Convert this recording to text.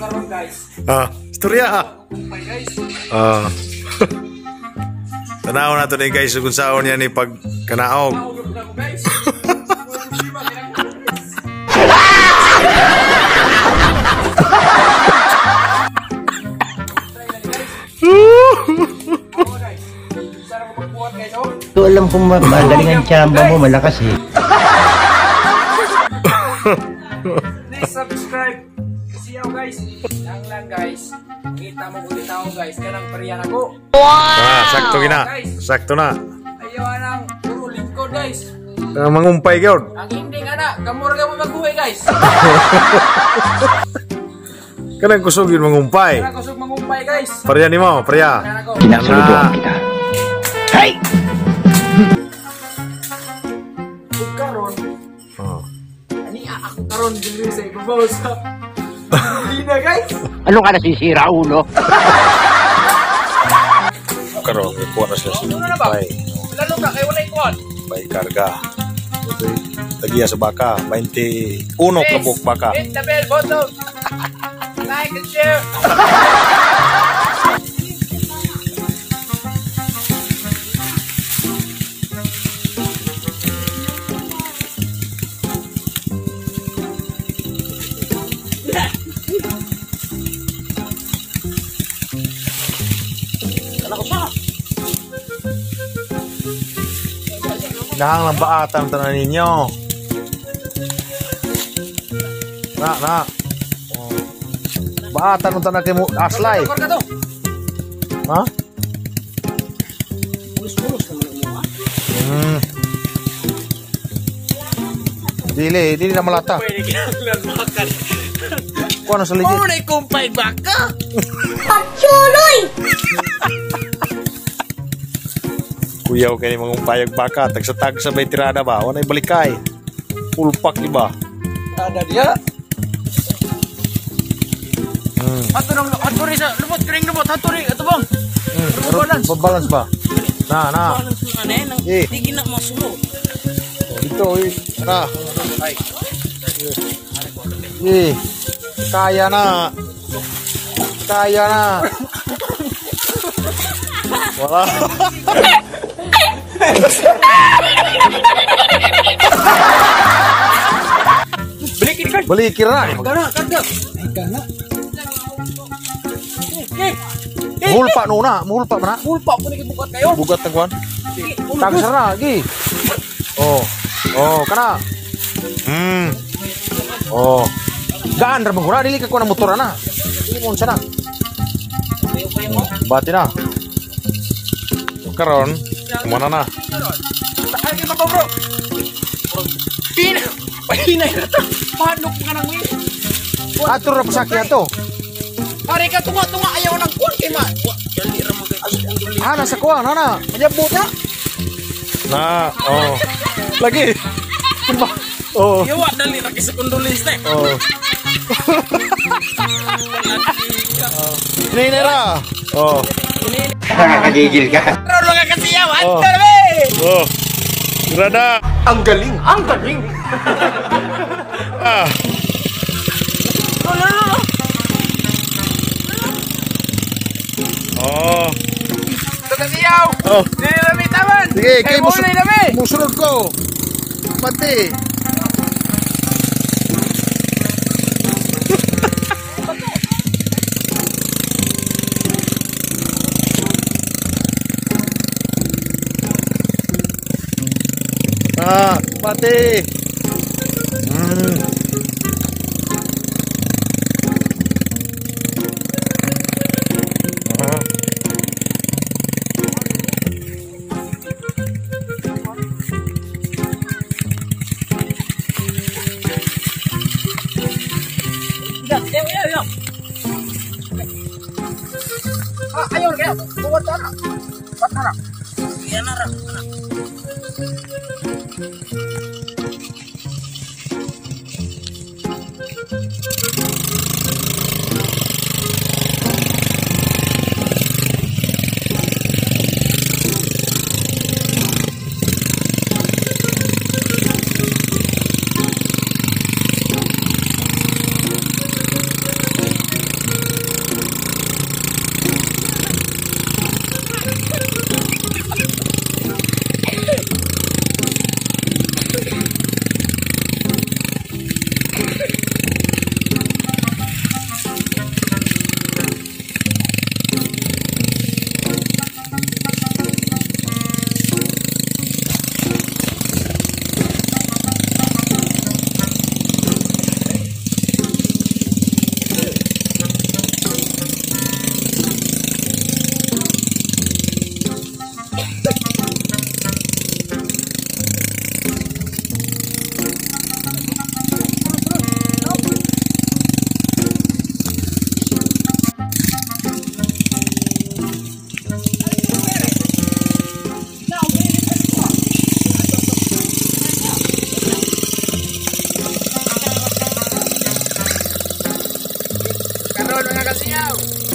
karon guys. Istorya Kumpay guys. Tanaw na to ni guys kung saon yan ni pag kanaog. Naugod na ko guys. Ito alam kong magaling ang tsamba mo, malakas eh. Please subscribe. Kasi ako guys. Lang guys. Kita mo ulit ako guys. Kanang pariyan ako. Sakto gina. Sakto na. Ayaw nang puro lingkod guys. Mangumpay gyud. Ang hindi nga na. Kamura ka mo magbuhay guys. Kanang kusog yun mangumpay. Kaya kusog mangumpay guys. Parya ni mo, parya. Kaya ako. Kinasuruduan kita. Hay! Kung karon. Oh. Ani ako karon diri sa ibabaw sa. Hindi na guys. Ano ka nasisira, ulo? Karo, kuha na siya sa Ano na ba? bay. Lalo ka kayo walay kuwan. Bay karga. Tagiya sa baka, 21 kabuk baka. Hit the bell button. Like and share. Nahang lang baatan tanan ninyo. Na. Oh. Baatan tanan kay mo aslay. Rekor ka to. Ha? Pulos-pulos naman mo ha. Dili na malata. Pwede kinaklan makan. Kuha na sa legit. Mo na ikumpay baka. Kuyaw kay mga payag baka, tagsatag sa bay tirada ba? Wala balikay. Pulpak iba. Ada dia. Ato rin sa lumot, kering lumot, ato rin, ato bang? Balance. Balance ba? Na. Balance nga na yan, hindi na masulo. Dito, na. Kaya na. Wala. Balikin na. Karga. Mulpa nuna, mulpa mana? Pulpa po nagibukat kayo. Bugat na kuan. Tagsar na lagi. Oh, kana. Oh. Gaan ra mong dili ka kuan ang motor na. Dili mo sana. Bati na. Karon, kumana na. Ay, ka ba bro? Pahinay na to. Manok nga nang win. Atur ra pasakya to. Ari ka tunga-tunga ayaw ng kuwan kay ma. Dali ra mo kay. Nasa kuan, na. Majabot na. Na, oh. Lagi. Oh. Yawa dali ra kay sa kondolista. Oh. Ini ra. Oh. Nakakagigil ka. Pero lang ka kasi yawa. Oh. Tarbe. Oh. Grada. Ang galing. Ah. No. Oh. Ito kasi yaw. Oh. Dili na may taman. Sige, kay mulay na may. musunod ko. Pati. Pati. Ya. Ayo kaya. Buat sana. Patara. Ya nara. mga kasiyaw.